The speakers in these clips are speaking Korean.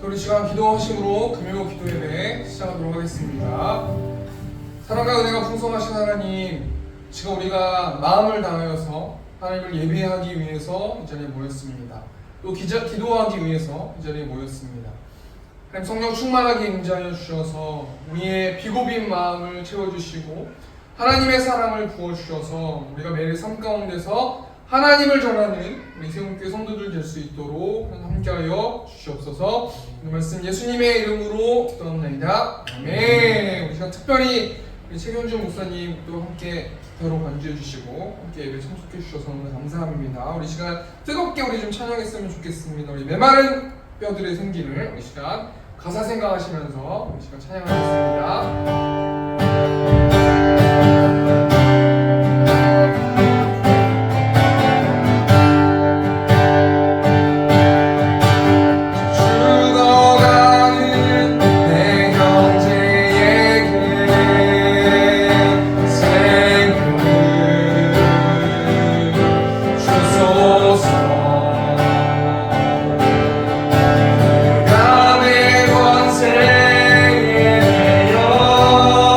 우리 시간 기도하심으로 금요 기도 예배 시작하도록 하겠습니다. 사랑과 은혜가 풍성하신 하나님, 지금 우리가 마음을 다하여서 하나님을 예배하기 위해서 이 자리에 모였습니다. 또 기도하기 위해서 이 자리에 모였습니다. 하나님 성령 충만하게 임재하여 주셔서 우리의 비고빈 마음을 채워주시고 하나님의 사랑을 부어주셔서 우리가 매일 삶 가운데서 하나님을 전하는 우리 세움교회 성도들 될 수 있도록 함께하여 주시옵소서. 이 말씀 예수님의 이름으로 기도합니다. 아멘. 우리 시간 특별히 우리 최경준 목사님 또 함께 기도로 관주해 주시고 함께 예배 참석해 주셔서 너무 감사합니다. 우리 시간 뜨겁게 우리 좀 찬양했으면 좋겠습니다. 우리 메마른 뼈들의 생기를 우리 시간 가사 생각하시면서 우리 시간 찬양하겠습니다. 감의 권세에 내어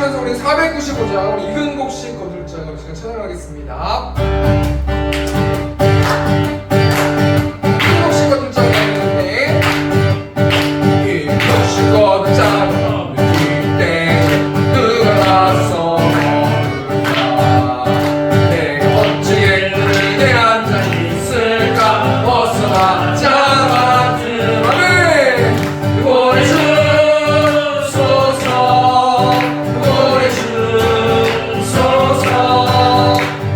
하면서 우리 495장 우리 이근곡식 거들자가 우리 시간 찬양하겠습니다. 이근곡식 거들자가 있는데 이근곡식 거들자가 때 누가 나서 먹을까 내가 어찌게 그대 앉아 있을까 어서 나 잡아들어 노래 주소서 노래 주소서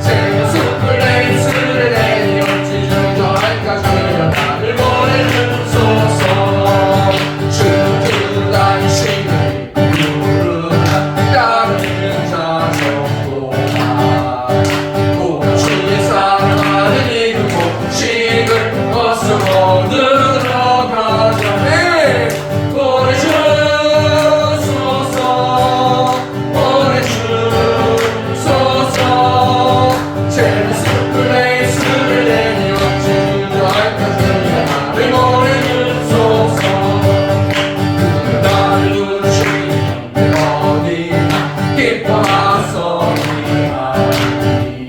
제가 숲을 레이스를 내렸지 주저할까 주여 나를 보내주소서 주들 당신을 부르나 따르는 자 적도다 오 주의 사랑하는 이곳식을 어서 거들어 가자 노래 주소서 노래 주소서 제가 숲을 레이스를 내렸지 주저할까 주여 나를 보내주소서 나를 부르시는 어디나 기뻐하소 미하리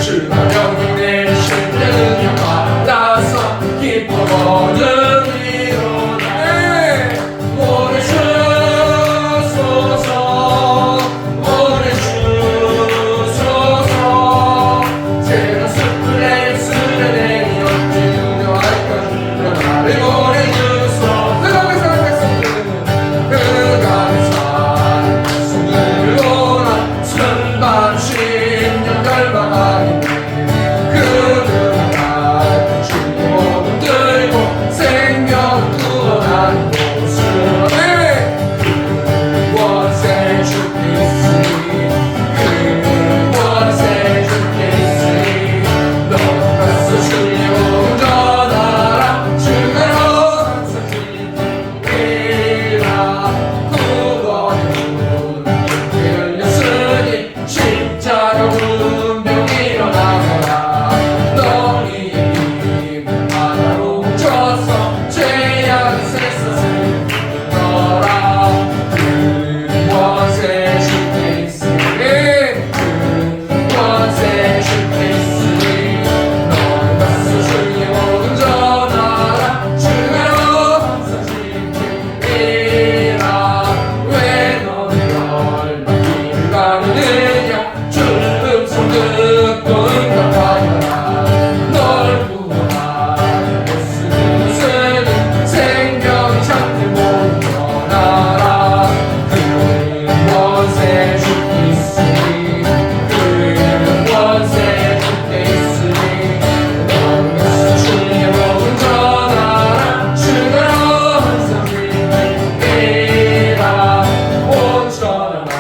주가 명령 내리실 때는 영화라서 기뻐 거두리로다 노래 주소서 노래 주소서 제가 숲을 레이스를 내렸지 주저할까 주여 나를 보내주소서 그가 산 백성들을 오라 순반 10년 열방하니 그들은 날 주의 몸을 들고 생명을 구원하는 곳으로 그 원세 주께 있으니 그 원세 주께 있으니 너는 가서 주의 몸을 전하라 주가로 항상 주님이라 구원의 문이 열렸으니 십자가 운명이 일어나거라 너희 힘을 바다로 훔쳐서 죄악의 세상을 너라 그 원세 주께 있으니 그 원세 주께 있으니 너는 가서 주의 복음 전하라 주가로 항상 지키리라 왜 너는 열망길을 가느냐 주 음성 듣고 응답하여라 널 구원하여 예수는 생명이 찾는 몸을 전하라 그 원세 주께 있으니 그 원세 주께 있으니 너는 가서 주의 복음 전하라 주가로 항상 지키리라 온전하라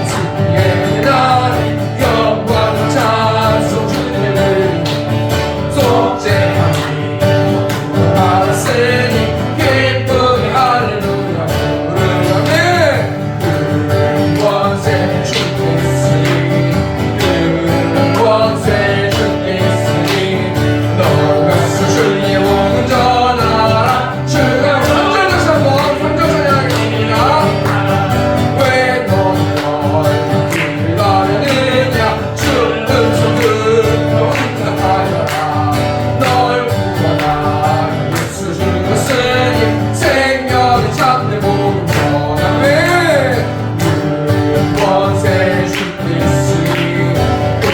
주의 나를 영광 찬송 주님을 속죄하니 구원받았으니 기쁘게 할렐루야 부르라네 그 원세 주께 있으니 그 원세 주께 있으니 너는 가서 주의 복음 전하라 주가 삼절 다시 한번 삼절 찬양하겠습니다 왜 너는 길을 가느냐 주 음성 듣고 응답하여라 널 구원하여 예수 죽었으니 생명을 찾는 복음 전하네 그 원세 주께 있으니 그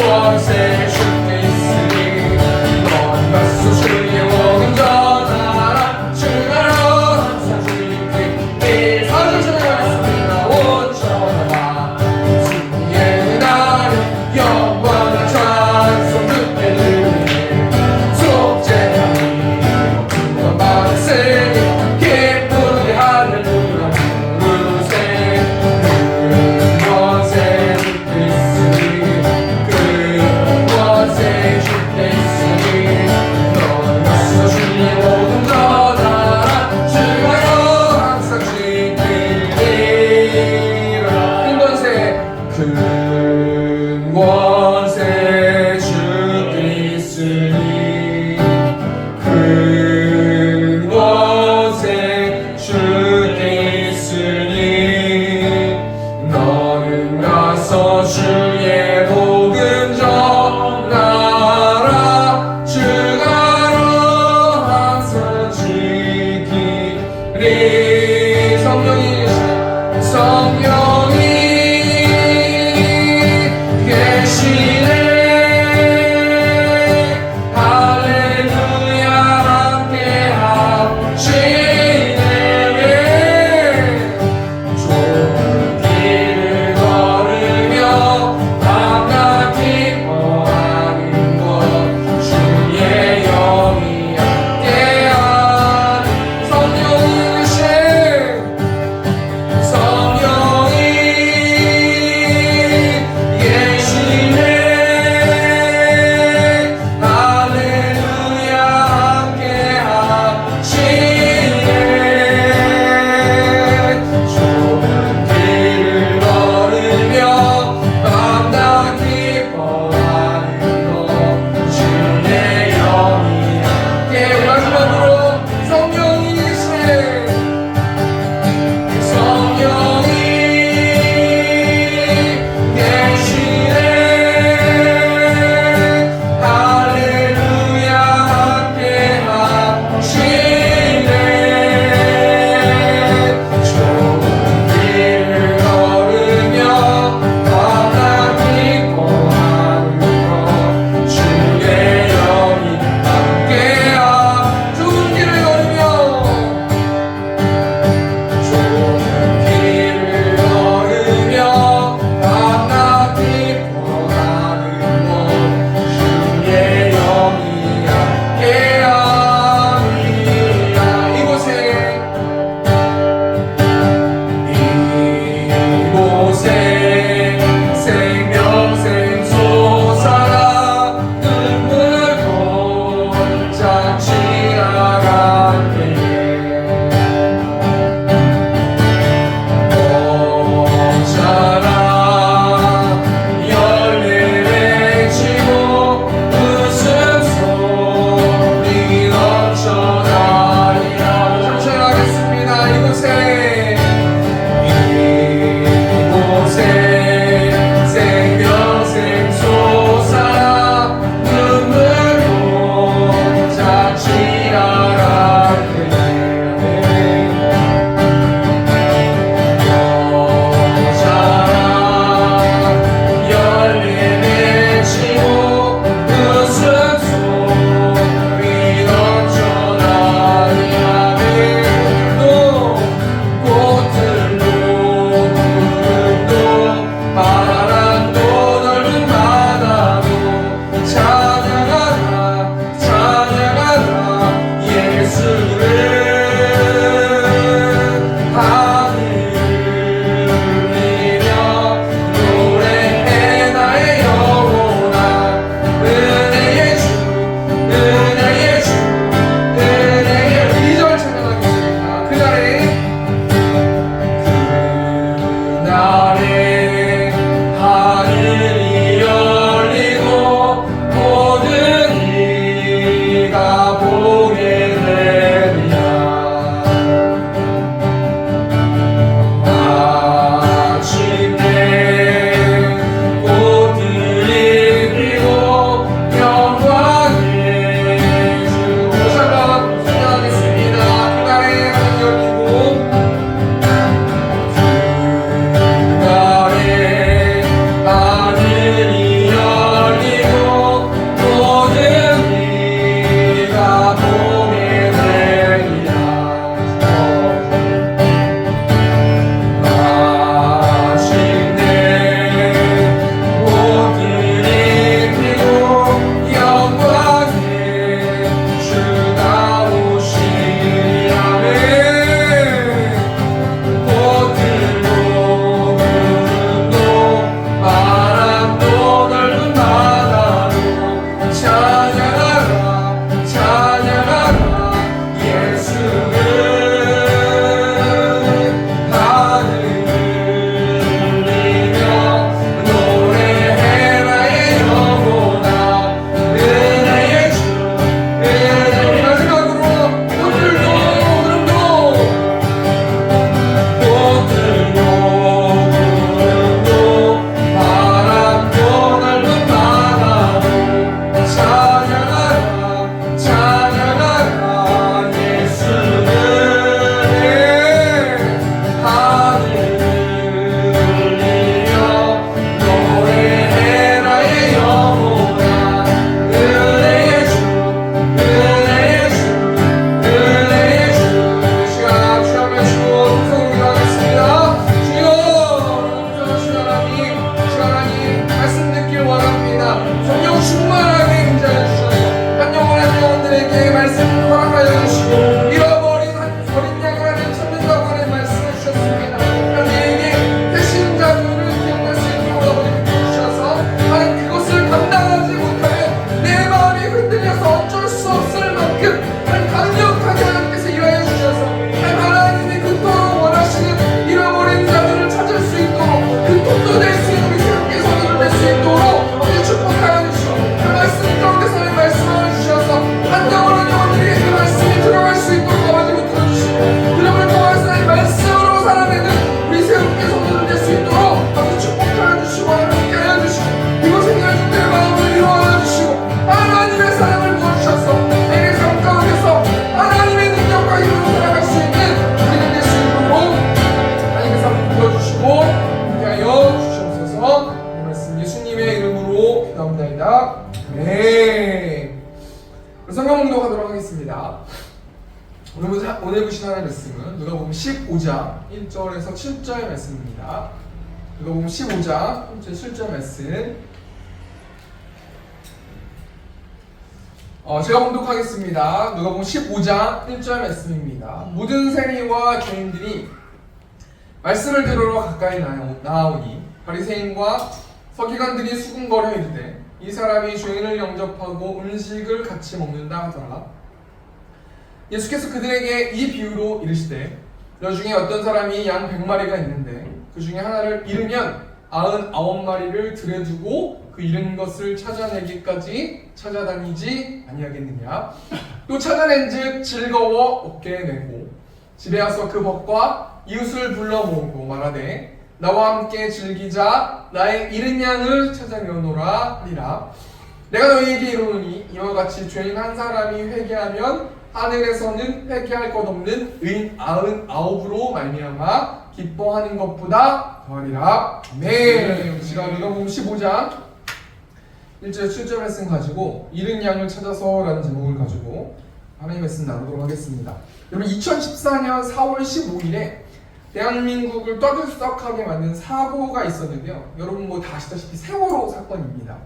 원세 주께 있으니 넌 가서 주의 복음 전하라 주가로 항상 지키리 사절 찬양하겠습니다 온전하라 주의 나를 영광과 찬송 듣게 되니 속죄하니 구원받았으니 기쁘게 할렐루야 부르세 그 원세 주께 있으니 그 원세 주께 있으니 너는 가서 주의 복음 전하라 주가로 항상 지키리 15장 1절에서 7절 말씀입니다. 누가복음 15장 7절 말씀. 제가 봉독하겠습니다. 누가복음 15장 1절 말씀입니다. 모든 세리와 교인들이 말씀을 들으러 가까이 나아오니 바리새인과 서기관들이 수군거려 이르되 이 사람이 죄인을 영접하고 음식을 같이 먹는다 하더라. 예수께서 그들에게 이 비유로 이르시되 너 중에 어떤 사람이 양 100마리가 있는데 그 중에 하나를 잃으면 99마리를 들여 두고 그 잃은 것을 찾아내기까지 찾아다니지 아니하겠느냐. 또 찾아낸즉 즐거워 어깨에 메고 집에 와서 그 벗과 이웃을 불러 모으고 말하되 나와 함께 즐기자. 나의 잃은 양을 찾아내오노라 하니라. 내가 너희에게 이르노니 이와 같이 죄인 한 사람이 회개하면 하늘에서는 회개할 것 없는 의인 99으로 말미암아 기뻐하는 것보다 더하리라. 아멘. 우리가 누가복음 15장 1절 7절 말씀 가지고 잃은 양을 찾아서라는 제목을 가지고 하나님의 말씀 나누도록 하겠습니다. 여러분 2014년 4월 15일에 대한민국을 떠들썩하게 만든 사고가 있었는데요. 여러분 다 아시다시피 세월호 사건입니다.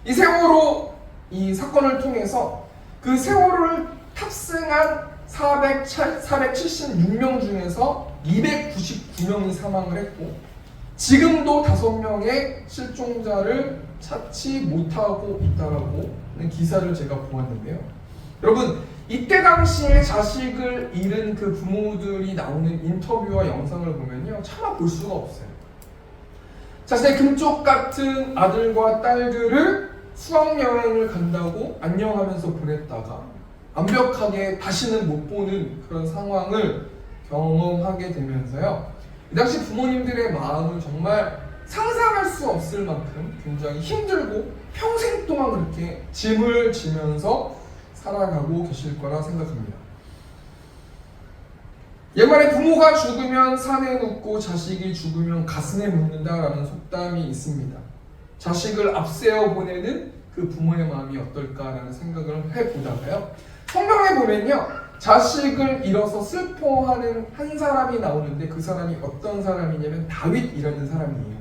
이 세월호 이 사건을 통해서 그 세월호를 탑승한 476명 중에서 299명이 사망을 했고 지금도 5명의 실종자를 찾지 못하고 있다라고 하는 기사를 제가 보았는데요. 여러분 이때 당시에 자식을 잃은 그 부모들이 나오는 인터뷰와 영상을 보면요 차마 볼 수가 없어요. 자신의 금쪽 같은 아들과 딸들을 수학여행을 간다고 안녕하면서 보냈다가 완벽하게 다시는 못 보는 그런 상황을 경험하게 되면서요 이 당시 부모님들의 마음을 정말 상상할 수 없을 만큼 굉장히 힘들고 평생 동안 그렇게 짐을 지면서 살아가고 계실 거라 생각합니다. 옛말에 부모가 죽으면 산에 묻고 자식이 죽으면 가슴에 묻는다라는 속담이 있습니다. 자식을 앞세워 보내는 그 부모의 마음이 어떨까라는 생각을 해보다가요 성경에 보면요 자식을 잃어서 슬퍼하는 한 사람이 나오는데 그 사람이 어떤 사람이냐면 다윗이라는 사람이에요.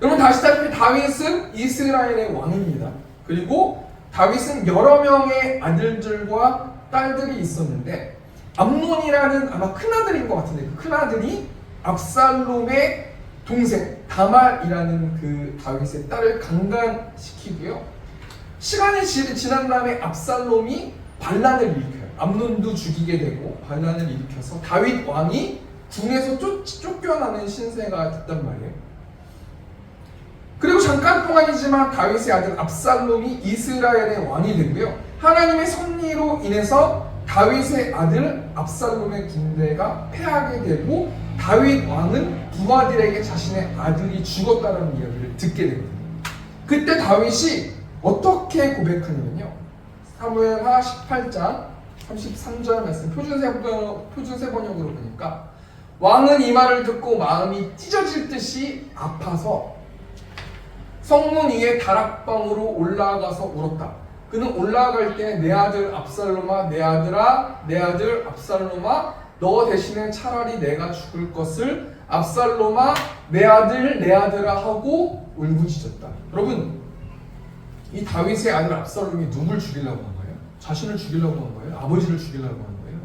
여러분 아시다시피 다윗은 이스라엘의 왕입니다. 그리고 다윗은 여러 명의 아들들과 딸들이 있었는데 암논이라는 아마 큰아들인 것 같은데 그 큰아들이 압살롬의 동생 다말이라는 그 다윗의 딸을 강간시키고요. 시간이 지난 다음에 압살롬이 반란을 일으켜요. 암논도 죽이게 되고 반란을 일으켜서 다윗 왕이 궁에서 쫓겨나는 신세가 됐단 말이에요. 그리고 잠깐 동안이지만 다윗의 아들 압살롬이 이스라엘의 왕이 되고요. 하나님의 섭리로 인해서 다윗의 아들 압살롬의 군대가 패하게 되고 다윗 왕은 부하들에게 자신의 아들이 죽었다는 이야기를 듣게 됩니다. 그때 다윗이 어떻게 고백하냐면요. 사무엘하 18장 33절 말씀 표준세번역으로 보니까 왕은 이 말을 듣고 마음이 찢어질 듯이 아파서 성문 위에 다락방으로 올라가서 울었다. 그는 올라갈 때 내 아들 압살롬아 내 아들아 내 아들 압살롬아 너 대신에 차라리 내가 죽을 것을 압살롬아 내 아들 내 아들아 하고 울부짖었다. 여러분 이 다윗의 아들 압살롬이 누굴 죽이려고 한 거예요? 자신을 죽이려고 한 거예요? 아버지를 죽이려고 한 거예요?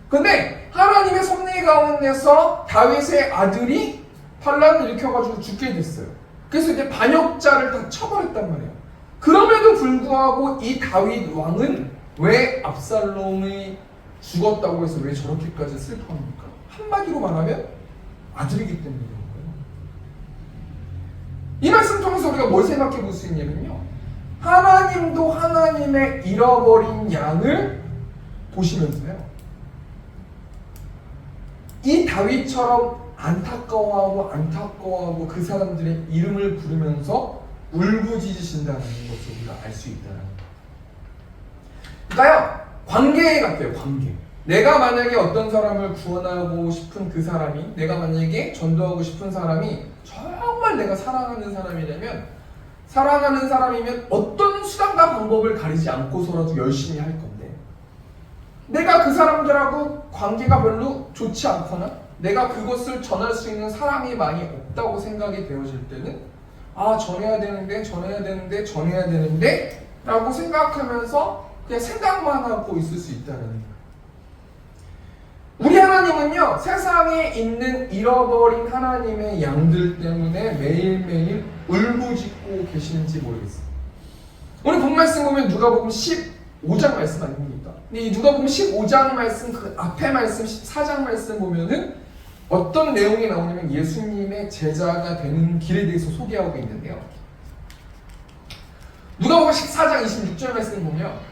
근데 하나님의 섭리 가운데서 다윗의 아들이 반란을 일으켜가지고 죽게 됐어요. 그래서 이제 반역자를 다 처벌했단 말이에요. 그럼에도 불구하고 이 다윗 왕은 왜 압살롬이 죽었다고 해서 왜 저렇게까지 슬퍼합니까? 한마디로 말하면 아들이기 때문인 거예요. 이 말씀 통해서 우리가 뭘 생각해 볼 수 있냐면요. 하나님도 하나님의 잃어버린 양을 보시면서요. 이 다윗처럼 안타까워하고 그 사람들의 이름을 부르면서 울부짖으신다는 것을 우리가 알 수 있다는 거예요. 그러니까요, 관계 같아요, 관계. 내가 만약에 어떤 사람을 구원하고 싶은 그 사람이, 내가 만약에 전도하고 싶은 사람이 정말 내가 사랑하는 사람이면 어떤 수단과 방법을 가리지 않고서라도 열심히 할 건데, 내가 그 사람들하고 관계가 별로 좋지 않거나 내가 그것을 전할 수 있는 사람이 많이 없다고 생각이 되어질 때는 전해야 되는데 라고 생각하면서 그냥 생각만 하고 있을 수 있다는 거예요. 우리 하나님은요, 세상에 있는 잃어버린 하나님의 양들 때문에 매일매일 울부짖고 계시는지 모르겠어요. 오늘 본 말씀 보면 누가복음 15장 말씀 아닙니까? 근데 이 누가복음 15장 말씀, 그 앞에 말씀 14장 말씀 보면은 어떤 내용이 나오냐면 예수님의 제자가 되는 길에 대해서 소개하고 있는데요. 누가복음 14장 26절 말씀 보면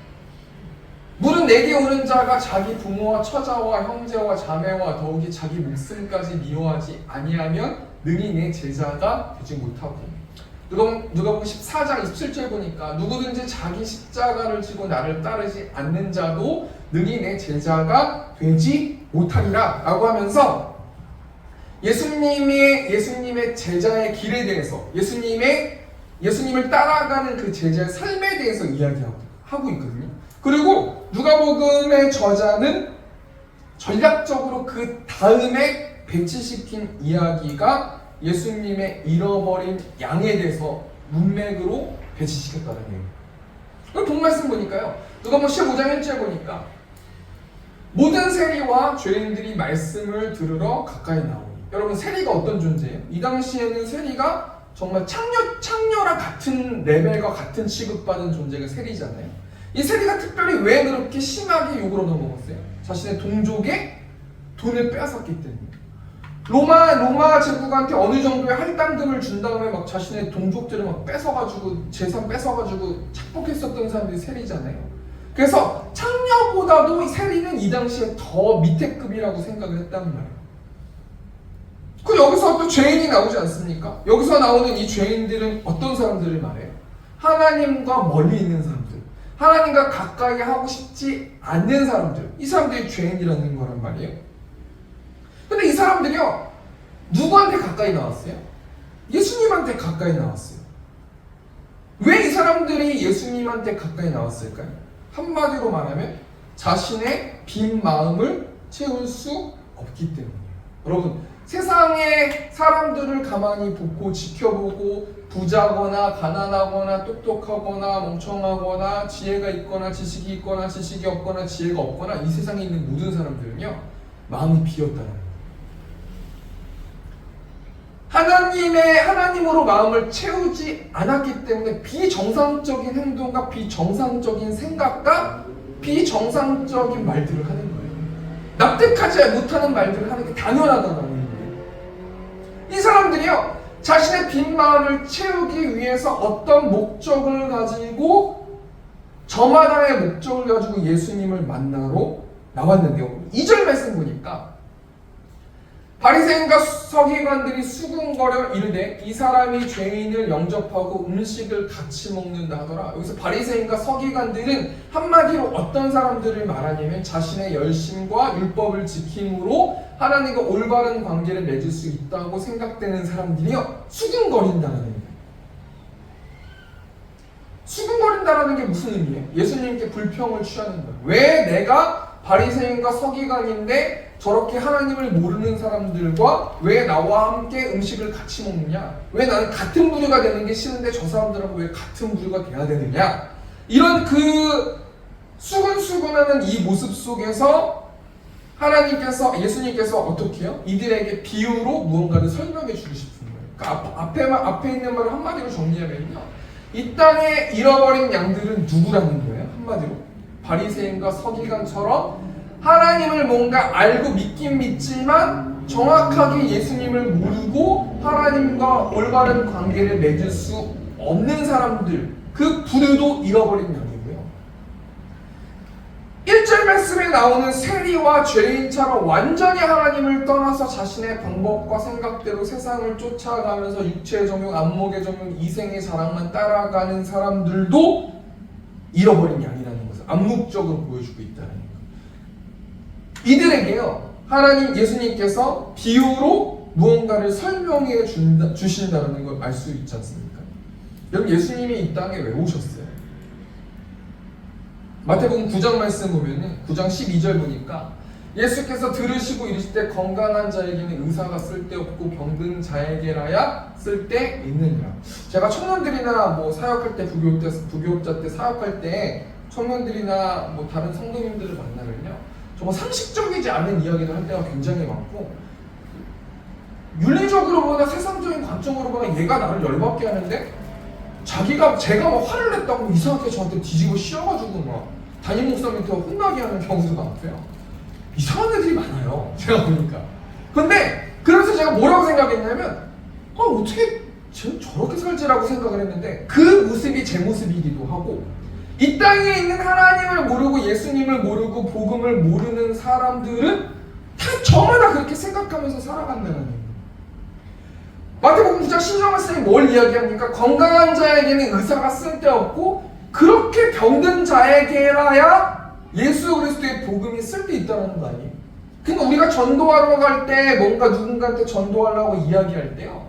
무릇 내게 오는 자가 자기 부모와 처자와 형제와 자매와 더욱이 자기 목숨까지 미워하지 아니하면 능히 내 제자가 되지 못하고, 누가복음 14장 27절 보니까 누구든지 자기 십자가를 지고 나를 따르지 않는 자도 능히 내 제자가 되지 못하리라 라고 하면서 예수님의 제자의 길에 대해서, 예수님을 따라가는 그 제자의 삶에 대해서 이야기하고 있거든요. 그리고 누가복음의 저자는 전략적으로 그 다음에 배치시킨 이야기가 예수님의 잃어버린 양에 대해서 문맥으로 배치시켰다는 얘기예요. 본 말씀 보니까요, 누가복음 15장 1절 보니까 모든 세리와 죄인들이 말씀을 들으러 가까이 나오니. 여러분, 세리가 어떤 존재예요? 이 당시에는 세리가 정말 창녀랑 같은 레벨과 같은 취급받은 존재가 세리잖아요. 이 세리가 특별히 왜 그렇게 심하게 욕을 얻어먹었어요? 자신의 동족의 돈을 빼앗았기 때문에. 로마 제국한테 어느 정도의 할당금을 준 다음에 막 자신의 동족들을 막 뺏어가지고, 재산 뺏어가지고 착복했었던 사람들이 세리잖아요. 그래서 창녀보다도 이 세리는 이 당시에 더 밑에 급이라고 생각을 했단 말이에요. 그 여기서 또 죄인이 나오지 않습니까? 여기서 나오는 이 죄인들은 어떤 사람들을 말해요? 하나님과 멀리 있는 사람들, 하나님과 가까이 하고 싶지 않는 사람들, 이 사람들이 죄인이라는 거란 말이에요. 근데 이 사람들이요, 누구한테 가까이 나왔어요? 예수님한테 가까이 나왔어요. 왜 이 사람들이 예수님한테 가까이 나왔을까요? 한마디로 말하면 자신의 빈 마음을 채울 수 없기 때문이에요. 여러분, 세상의 사람들을 가만히 보고 지켜보고 부자거나 가난하거나 똑똑하거나 멍청하거나 지혜가 있거나 지식이 있거나 지식이 없거나 지혜가 없거나 이 세상에 있는 모든 사람들은요, 마음이 비었다는 거예요. 하나님으로 마음을 채우지 않았기 때문에 비정상적인 행동과 비정상적인 생각과 비정상적인 말들을 하는 거예요. 납득하지 못하는 말들을 하는 게 당연하다는 거예요. 이 사람들이요, 자신의 빈 마음을 채우기 위해서 어떤 목적을 가지고, 저마다의 목적을 가지고 예수님을 만나러 나왔는데요. 2절 말씀 보니까 바리새인과 서기관들이 수군거려 이르되 이 사람이 죄인을 영접하고 음식을 같이 먹는다 하더라. 여기서 바리새인과 서기관들은 한마디로 어떤 사람들을 말하냐면 자신의 열심과 율법을 지킴으로 하나님과 올바른 관계를 맺을 수 있다고 생각되는 사람들이요, 수군거린다는 의미예요. 수군거린다는 게 무슨 의미예요? 예수님께 불평을 취하는 거예요. 왜 내가 바리새인과 서기관인데 저렇게 하나님을 모르는 사람들과 왜 나와 함께 음식을 같이 먹느냐? 왜 나는 같은 부류가 되는 게 싫은데 저 사람들하고 왜 같은 부류가 돼야 되느냐? 이런 그 수근수근하는 이 모습 속에서 예수님께서 어떻게 해요? 이들에게 비유로 무언가를 설명해 주고 싶은 거예요. 그러니까 앞에 있는 말을 한마디로 정리하면요, 이 땅에 잃어버린 양들은 누구라는 거예요? 한마디로 바리새인과 서기관처럼 하나님을 뭔가 알고 믿긴 믿지만 정확하게 예수님을 모르고 하나님과 올바른 관계를 맺을 수 없는 사람들, 그 부류도 잃어버린 양이고요. 1절 말씀에 나오는 세리와 죄인처럼 완전히 하나님을 떠나서 자신의 방법과 생각대로 세상을 쫓아가면서 육체의 정욕, 안목의 정욕, 이생의 자랑만 따라가는 사람들도 잃어버린 양이라는 것을 암묵적으로 보여주고 있다는 거예요. 이들에게요, 예수님께서 비유로 무언가를 설명해 주신다는 걸 알 수 있지 않습니까? 여러분, 예수님이 이 땅에 왜 오셨어요? 마태복음 9장 말씀 보면은 9장 12절 보니까 예수께서 들으시고 이르실 때 건강한 자에게는 의사가 쓸데없고 병든 자에게라야 쓸데있느니라. 제가 청년들이나 뭐 사역할 때 부교육자 때 사역할 때 청년들이나 뭐 다른 성도님들을 만나면요, 정말 상식적이지 않은 이야기를 할 때가 굉장히 많고, 윤리적으로 보거나 세상적인 관점으로 보거나 얘가 나를 열받게 하는데 제가 막 화를 냈다고 이상하게 저한테 뒤집어 씌워가지고 막 담임 목사님한테 혼나게 하는 경우가 많고요. 이상한 애들이 많아요, 제가 보니까. 근데 그래서 제가 뭐라고 생각했냐면, 어떻게 저렇게 살지라고 생각을 했는데, 그 모습이 제 모습이기도 하고, 이 땅에 있는 하나님을 모르고 예수님을 모르고 복음을 모르는 사람들은 다 저마다 그렇게 생각하면서 살아간다는 거예요. 마태복음 9장 10절 말씀이 뭘 이야기합니까? 건강한 자에게는 의사가 쓸데없고 그렇게 병든 자에게라야 예수 그리스도의 복음이 쓸데있다는 거 아니에요? 그러니까 우리가 전도하러 갈 때 뭔가 누군가한테 전도하려고 이야기할 때요,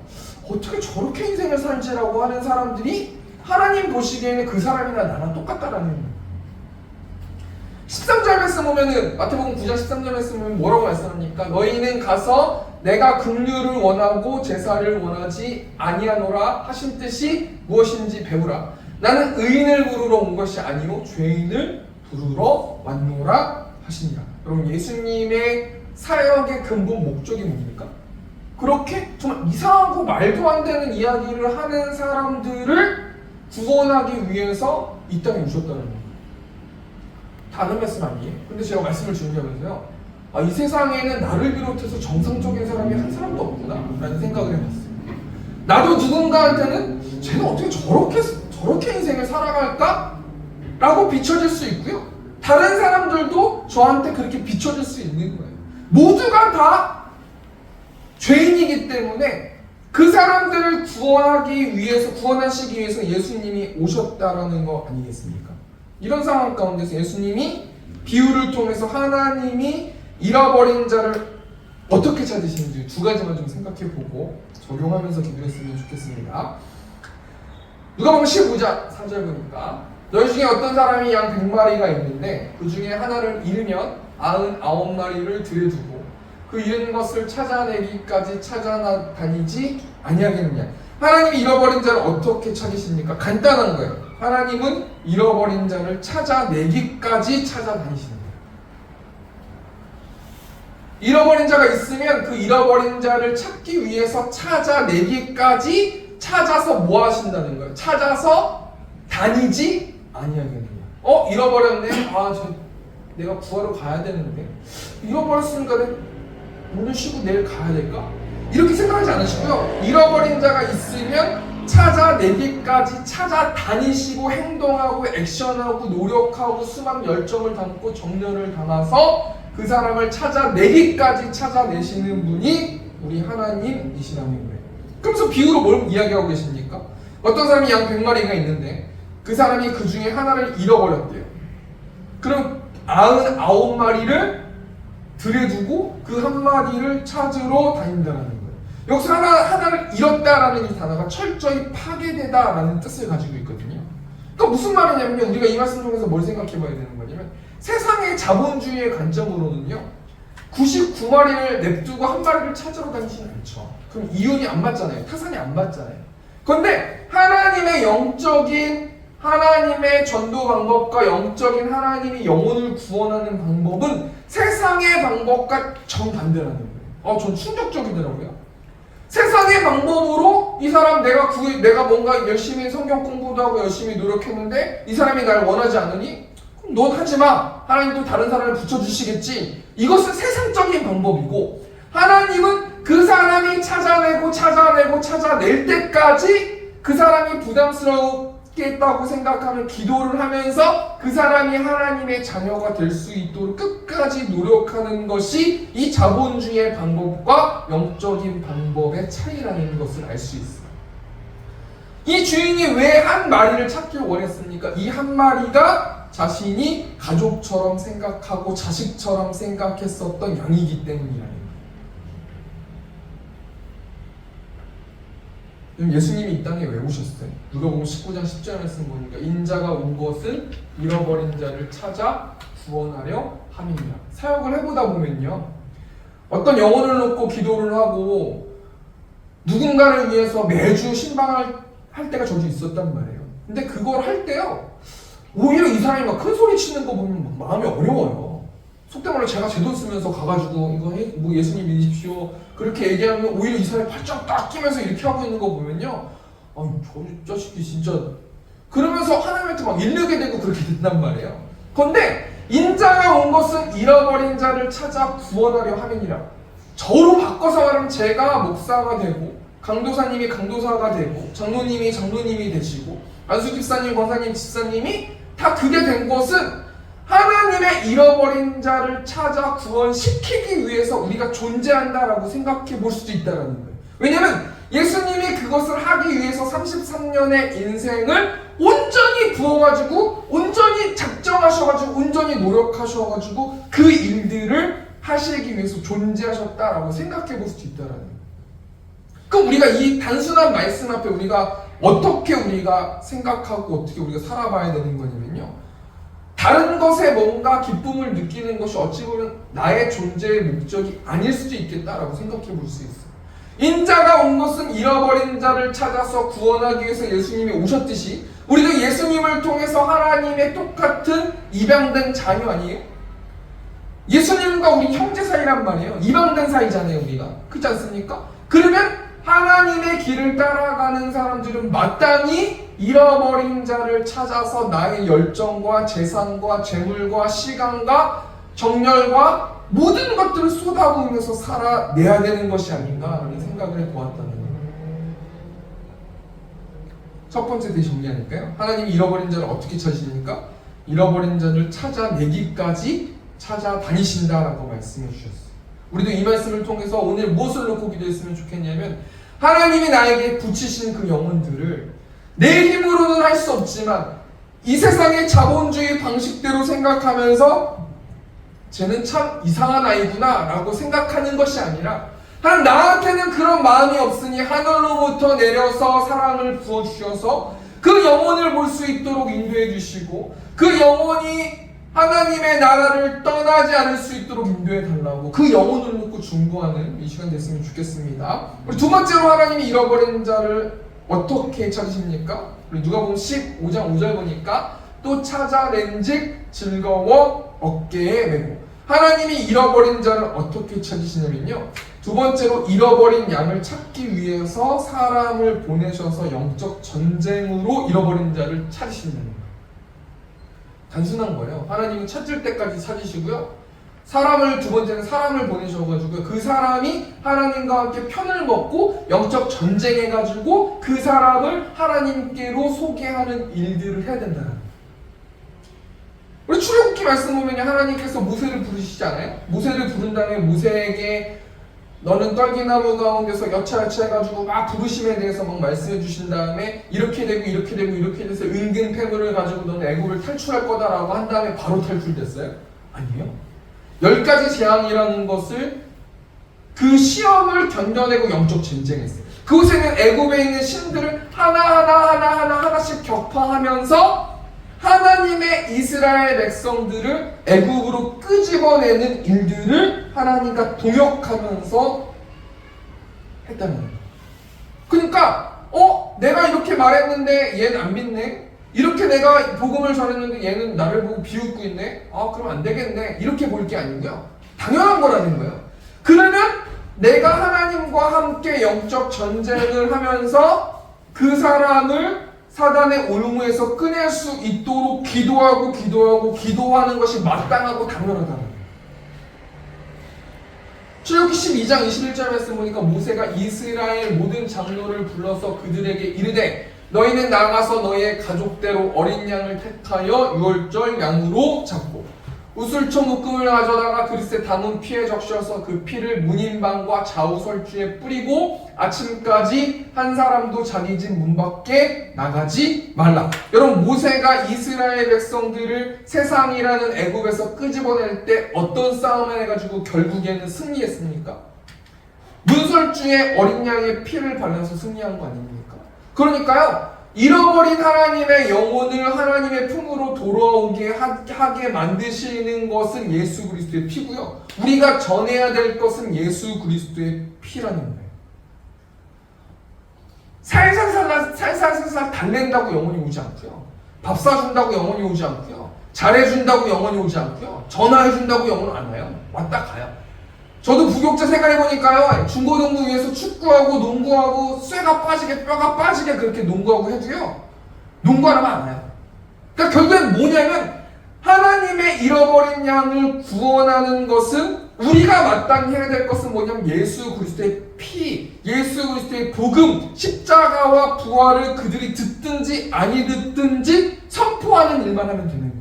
어떻게 저렇게 인생을 살지라고 하는 사람들이 하나님 보시기에는 그 사람이나 나랑 똑같다라는 거예요. 13절 말씀 보면은, 마태복음 9장 13절 말씀 보면 뭐라고 말씀합니까? 너희는 가서 내가 긍휼을 원하고 제사를 원하지 아니하노라 하신 뜻이 무엇인지 배우라. 나는 의인을 부르러 온 것이 아니요 죄인을 부르러 왔노라 하시니라. 여러분, 예수님의 사역의 근본 목적이 뭡니까? 그렇게 정말 이상하고 말도 안 되는 이야기를 하는 사람들을 구원하기 위해서 이 땅에 오셨다는 거예요. 다른 말씀 아니에요? 근데 제가 말씀을 준비하면서요, 이 세상에는 나를 비롯해서 정상적인 사람이 한 사람도 없구나 라는 생각을 해봤어요. 나도 누군가한테는 쟤는 어떻게 저렇게 인생을 살아갈까? 라고 비춰질 수 있고요, 다른 사람들도 저한테 그렇게 비춰질 수 있는 거예요. 모두가 다 죄인이기 때문에 그 사람들을 구원하시기 위해서 예수님이 오셨다라는 거 아니겠습니까? 이런 상황 가운데서 예수님이 비유를 통해서 하나님이 잃어버린 자를 어떻게 찾으시는지 두 가지만 좀 생각해보고 적용하면서 기도했으면 좋겠습니다. 누가복음 15장 3절 보니까 너희 중에 어떤 사람이 양 100마리가 있는데 그 중에 하나를 잃으면 99마리를 들여두고 그 잃은 것을 찾아내기까지 찾아다니지 아니하겠느냐. 하나님이 잃어버린 자를 어떻게 찾으십니까? 간단한 거예요. 하나님은 잃어버린 자를 찾아내기까지 찾아다니시는 거예요. 잃어버린 자가 있으면 그 잃어버린 자를 찾기 위해서 찾아내기까지 찾아서 뭐 하신다는 거예요? 찾아서 다니지 아니하겠느냐. 잃어버렸네. 내가 구하러 가야 되는데 잃어버렸으니까 오늘 쉬고 내일 가야 될까? 이렇게 생각하지 않으시고요, 잃어버린 자가 있으면 찾아내기까지 찾아다니시고 행동하고 액션하고 노력하고 수많은 열정을 담고 정열을 담아서 그 사람을 찾아내기까지 찾아내시는 분이 우리 하나님이시라는 거예요. 그러면서 비유로 뭘 이야기하고 계십니까? 어떤 사람이 양 100마리가 있는데 그 사람이 그 중에 하나를 잃어버렸대요. 그럼 99마리를 들여두고 그 한 마리를 찾으러 다닌다는 거예요. 여기서 하나를 잃었다라는 이 단어가 철저히 파괴되다라는 뜻을 가지고 있거든요. 그러니까 무슨 말이냐면요, 우리가 이 말씀 중에서 뭘 생각해 봐야 되는 거냐면, 세상의 자본주의의 관점으로는요 99마리를 냅두고 한 마리를 찾으러 다니지는 않죠. 그럼 이윤이 안 맞잖아요. 타산이 안 맞잖아요. 그런데 하나님의 영적인 하나님의 전도 방법과 영적인 하나님이 영혼을 구원하는 방법은 세상의 방법과 정반대라는 거예요. 전 충격적이더라고요. 세상의 방법으로 이 사람 내가 뭔가 열심히 성경 공부도 하고 열심히 노력했는데 이 사람이 날 원하지 않으니 그럼 넌 하지 마. 하나님도 다른 사람을 붙여주시겠지. 이것은 세상적인 방법이고, 하나님은 그 사람이 찾아낼 때까지 그 사람이 부담스럽겠다고 생각하면 기도를 하면서 그 사람이 하나님의 자녀가 될 수 있도록 끝까지 노력하는 것이 이 자본주의의 방법과 영적인 방법의 차이라는 것을 알 수 있어요. 이 주인이 왜 한 마리를 찾길 원했습니까? 이 한 마리가 자신이 가족처럼 생각하고 자식처럼 생각했었던 양이기 때문이라는 거예요. 예수님이 이 땅에 왜 오셨어요? 누가복음 19장 10절 말씀 보니까 인자가 온 것은 잃어버린 자를 찾아 구원하려 함이니라. 사역을 해보다 보면요, 어떤 영혼을 놓고 기도를 하고 누군가를 위해서 매주 신방할 때가 저도 있었단 말이에요. 근데 그걸 할 때요, 오히려 이 사람이 막 큰 소리 치는 거 보면 막 마음이 어려워요. 속된 말로 제가 제 돈 쓰면서 가가지고 이거 뭐 예수님 믿으십시오 그렇게 얘기하면 오히려 이 사람이 발짝 딱 끼면서 이렇게 하고 있는 거 보면요, 아니 저 자식이 진짜, 그러면서 하나님한테 막 일르게 되고 그렇게 된단 말이에요. 그런데 인자가 온 것은 잃어버린 자를 찾아 구원하려 함이니라. 저로 바꿔서 말하면 제가 목사가 되고 강도사님이 강도사가 되고 장로님이 장로님이 되시고 안수 집사님 권사님 집사님이 다 그게 된 것은 하나님의 잃어버린 자를 찾아 구원시키기 위해서 우리가 존재한다라고 생각해 볼 수도 있다는 거예요. 왜냐하면 예수님이 그것을 하기 위해서 33년의 인생을 온전히 부어가지고 온전히 작정하셔가지고 온전히 노력하셔가지고 그 일들을 하시기 위해서 존재하셨다라고 생각해 볼 수도 있다는 거예요. 그럼 우리가 이 단순한 말씀 앞에 우리가 어떻게 우리가 생각하고 어떻게 우리가 살아봐야 되는 거냐면요, 다른 것에 뭔가 기쁨을 느끼는 것이 어찌 보면 나의 존재의 목적이 아닐 수도 있겠다라고 생각해 볼 수 있어요. 인자가 온 것은 잃어버린 자를 찾아서 구원하기 위해서 예수님이 오셨듯이 우리도 예수님을 통해서 하나님의 똑같은 입양된 자녀 아니에요? 예수님과 우리 형제 사이란 말이에요. 입양된 사이잖아요, 우리가. 그렇지 않습니까? 그러면 하나님의 길을 따라가는 사람들은 마땅히 잃어버린 자를 찾아서 나의 열정과 재산과 재물과 시간과 정열과 모든 것들을 쏟아부으면서 살아내야 되는 것이 아닌가라는 생각을 해보았다는 거예요. 첫 번째 대해 정리하니까요, 하나님이 잃어버린 자를 어떻게 찾으십니까? 잃어버린 자를 찾아내기까지 찾아다니신다라고 말씀해 주셨어요. 우리도 이 말씀을 통해서 오늘 무엇을 놓고 기도했으면 좋겠냐면, 하나님이 나에게 붙이신 그 영혼들을 내 힘으로는 할 수 없지만 이 세상의 자본주의 방식대로 생각하면서 쟤는 참 이상한 아이구나 라고 생각하는 것이 아니라, 하나님 나한테는 그런 마음이 없으니 하늘로부터 내려서 사랑을 부어주셔서 그 영혼을 볼 수 있도록 인도해 주시고 그 영혼이 하나님의 나라를 떠나지 않을 수 있도록 인도해 달라고 그 영혼을 놓고 중보하는 이 시간 됐으면 좋겠습니다. 우리 두 번째로 하나님이 잃어버린 자를 어떻게 찾으십니까? 우리 누가복음 15장 5절 보니까 또 찾아낸즉 즐거워 어깨에 메고. 하나님이 잃어버린 자를 어떻게 찾으시냐면요, 두 번째로 잃어버린 양을 찾기 위해서 사람을 보내셔서 영적 전쟁으로 잃어버린 자를 찾으신다는 거예요. 단순한 거예요. 하나님은 찾을 때까지 찾으시고요, 사람을, 두 번째는 사람을 보내셔가지고 그 사람이 하나님과 함께 편을 먹고 영적 전쟁해가지고 그 사람을 하나님께로 소개하는 일들을 해야 된다는 거예요. 우리 출애굽기 말씀 보면 하나님께서 모세를 부르시잖아요. 모세를 부른 다음에 모세에게 너는 떨기나무 가운데서 여차여차 해가지고 막 부르심에 대해서 막 말씀해 주신 다음에 이렇게 되고 이렇게 되고 이렇게 돼서 은근 패물을 가지고 너는 애굽을 탈출할 거다라고 한 다음에 바로 탈출됐어요? 아니에요. 10가지 재앙이라는 것을, 그 시험을 견뎌내고 영적 전쟁했어요. 그곳에는 애굽에 있는 신들을 하나씩 격파하면서 하나님의 이스라엘 백성들을 애굽으로 끄집어내는 일들을 하나님과 동역하면서 했다는 거예요. 그러니까 내가 이렇게 말했는데 얘는 안 믿네, 이렇게 내가 복음을 전했는데 얘는 나를 보고 비웃고 있네, 그럼 안 되겠네, 이렇게 볼 게 아니고요, 당연한 거라는 거예요. 그러면 내가 하나님과 함께 영적 전쟁을 하면서 그 사람을 사단의 올무에서 꺼낼 수 있도록 기도하는 것이 마땅하고 당연하다는 거예요. 출애굽기 12장 21절 말씀 보니까 모세가 이스라엘 모든 장로를 불러서 그들에게 이르되 너희는 나가서 너희의 가족대로 어린 양을 택하여 유월절 양으로 잡고 우슬초 묶음을 가져다가 그릇에 담은 피에 적셔서 그 피를 문인방과 좌우설주에 뿌리고 아침까지 한 사람도 자기 집 문 밖에 나가지 말라. 여러분, 모세가 이스라엘 백성들을 세상이라는 애굽에서 끄집어낼 때 어떤 싸움을 해가지고 결국에는 승리했습니까? 문설주에 어린 양의 피를 발라서 승리한 거 아닙니까? 그러니까요, 잃어버린 하나님의 영혼을 하나님의 품으로 돌아오게 하게 만드시는 것은 예수 그리스도의 피고요, 우리가 전해야 될 것은 예수 그리스도의 피라는 거예요. 살살살살 달랜다고 영혼이 오지 않고요, 밥 사준다고 영혼이 오지 않고요, 잘해준다고 영혼이 오지 않고요, 전화해준다고 영혼은 안 와요. 왔다 가요. 저도 부교육자 생활해보니까요, 중고등부에서 축구하고 농구하고 쇠가 빠지게 뼈가 빠지게 그렇게 농구하고 해도요, 농구 안 하면 안 와요. 그러니까 결국엔 뭐냐면, 하나님의 잃어버린 양을 구원하는 것은, 우리가 마땅히 해야 될 것은 뭐냐면 예수 그리스도의 피, 예수 그리스도의 복음, 십자가와 부활을 그들이 듣든지 아니 듣든지 선포하는 일만 하면 되는 거예요.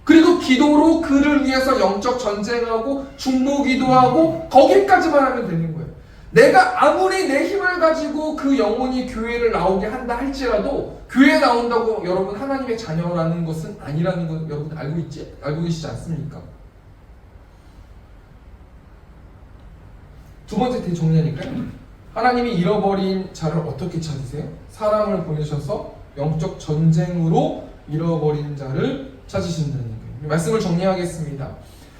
그리고 기도로 그를 위해서 영적 전쟁하고 중보 기도하고 거기까지만 하면 되는 거예요. 내가 아무리 내 힘을 가지고 그 영혼이 교회를 나오게 한다 할지라도, 교회에 나온다고 여러분 하나님의 자녀라는 것은 아니라는 것 여러분 알고 계시지 않습니까? 두 번째 되게 정리하니까요, 하나님이 잃어버린 자를 어떻게 찾으세요? 사람을 보내셔서 영적 전쟁으로 잃어버린 자를 찾으신다는 거예요. 말씀을 정리하겠습니다.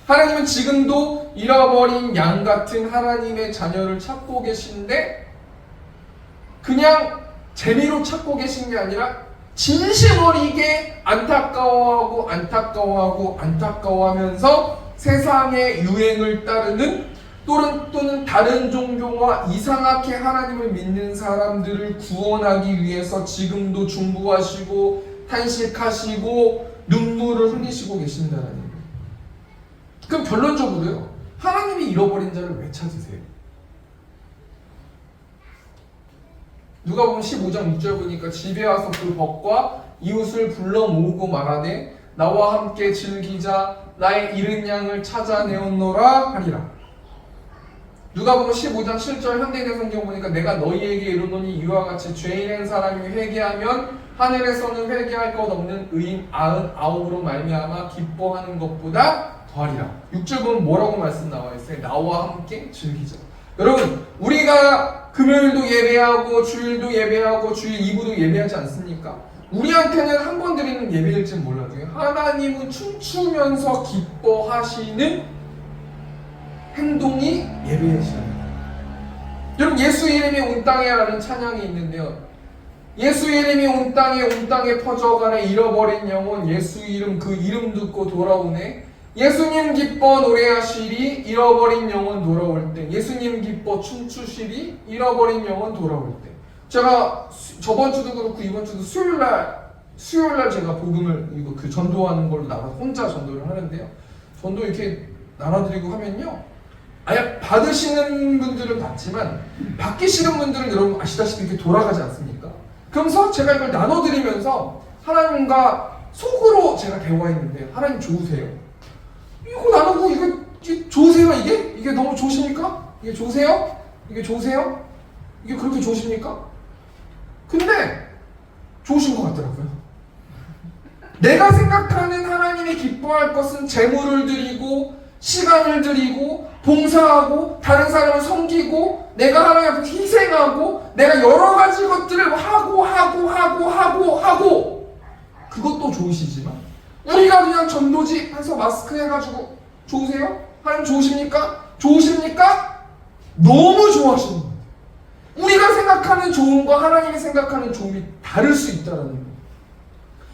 하나님은 지금도 잃어버린 양 같은 하나님의 자녀를 찾고 계신데, 그냥 재미로 찾고 계신 게 아니라 진심 어리게 안타까워하면서 세상의 유행을 따르는, 또는 다른 종교와 이상하게 하나님을 믿는 사람들을 구원하기 위해서 지금도 중보하시고 탄식하시고 눈물을 흘리시고 계신다는 거예요. 그럼 결론적으로요, 하나님이 잃어버린 자를 왜 찾으세요? 누가복음 15장 6절 보니까 집에 와서 그 벗과 이웃을 불러 모으고 말하되 나와 함께 즐기자, 나의 잃은 양을 찾아내었노라 하리라. 누가복음 15장 7절 현대인의 성경 보니까 내가 너희에게 이르노니 이와 같이 죄인한 사람이 회개하면 하늘에서는 회개할 것 없는 의인 99으로 말미암아 기뻐하는 것보다 더하리라. 6절 보면 뭐라고 말씀 나와 있어요? 나와 함께 즐기자. 여러분, 우리가 금요일도 예배하고 주일도 예배하고 주일 2부도 예배하지 않습니까? 우리한테는 한 번 드리는 예배일지 몰라도요, 하나님은 춤추면서 기뻐하시는 행동이 예배의 시간입니다. 여러분, 예수 이름이 온 땅에라는 찬양이 있는데요, 예수 이름이 온 땅에 퍼져가네 잃어버린 영혼 예수 이름 그 이름 듣고 돌아오네. 예수님 기뻐 노래하시리 잃어버린 영혼 돌아올 때. 예수님 기뻐 춤추시리 잃어버린 영혼 돌아올 때. 제가 저번 주도 그렇고 이번 주도 수요일날 제가 복음을 그 전도하는 걸로 나가서 혼자 전도를 하는데요, 전도 이렇게 나눠드리고 하면요, 아예 받으시는 분들은 받지만 받기시는 분들은 여러분 아시다시피 이렇게 돌아가지 않습니까? 그러면서 제가 이걸 나눠드리면서 하나님과 속으로 제가 대화했는데, 하나님 좋으세요? 이거 나누고 이게 좋으세요? 이게 너무 좋으십니까? 이게 좋으세요? 이게 좋으세요? 이게 그렇게 좋으십니까? 근데 좋으신 것 같더라고요. 내가 생각하는 하나님이 기뻐할 것은 재물을 드리고 시간을 드리고 봉사하고 다른 사람을 섬기고 내가 하나님 앞에 희생하고 내가 여러 가지 것들을 하고 그것도 좋으시지만, 우리가 그냥 전도지 해서 마스크 해가지고 좋으세요? 하나님 좋으십니까? 좋으십니까? 너무 좋아하시는 거예요. 우리가 생각하는 좋음과 하나님이 생각하는 좋음이 다를 수 있다는 거예요.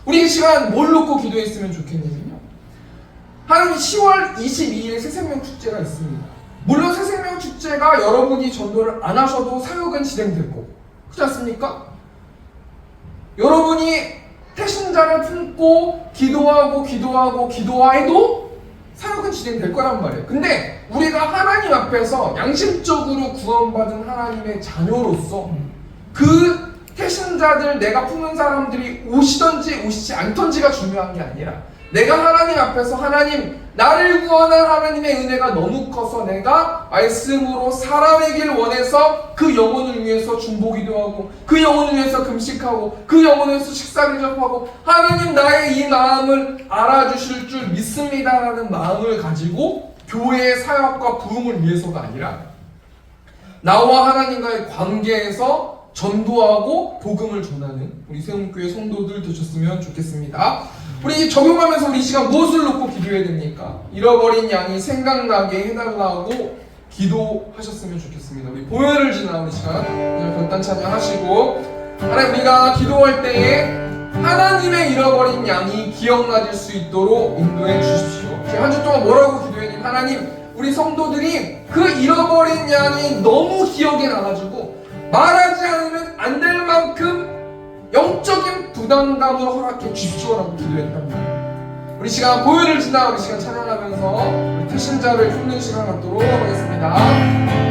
우리 이 시간 뭘 놓고 기도했으면 좋겠냐면요, 하나님 10월 22일에 새생명 축제가 있습니다. 물론 새생명 축제가 여러분이 전도를 안 하셔도 사역은 진행될 거고, 그렇지 않습니까? 여러분이 태신자를 품고 기도해도 사역은 진행될 거란 말이에요. 근데 우리가 하나님 앞에서 양심적으로 구원받은 하나님의 자녀로서 그 태신자들, 내가 품은 사람들이 오시던지 오시지 않던지가 중요한 게 아니라, 내가 하나님 앞에서 하나님, 나를 구원한 하나님의 은혜가 너무 커서 내가 말씀으로 살아내길 원해서 그 영혼을 위해서 중보기도 하고 그 영혼을 위해서 금식하고 그 영혼을 위해서 식사를 접하고, 하나님 나의 이 마음을 알아주실 줄 믿습니다라는 마음을 가지고 교회의 사역과 부흥을 위해서가 아니라 나와 하나님과의 관계에서 전도하고 복음을 전하는 우리 세움교회 성도들 되셨으면 좋겠습니다. 우리 적용하면서 우리 이 시간 무엇을 놓고 기도해야 됩니까? 잃어버린 양이 생각나게 해달라고 기도하셨으면 좋겠습니다. 우리 보혈을 지나 우리 시간 결단 찬양하시고, 하나님, 우리가 기도할 때에 하나님의 잃어버린 양이 기억나질 수 있도록 인도해 주십시오. 제가 한 주 동안 뭐라고 기도했냐면, 하나님, 우리 성도들이 그 잃어버린 양이 너무 기억에 나가지고 말하지 않으면 안 될 만큼 영적인 부담감을 허락해 주십시오라고 기도했답니다. 우리 시간 보혈을 지나 우리 시간 찬양하면서 우리 태신자를 품는 시간 갖도록 하겠습니다.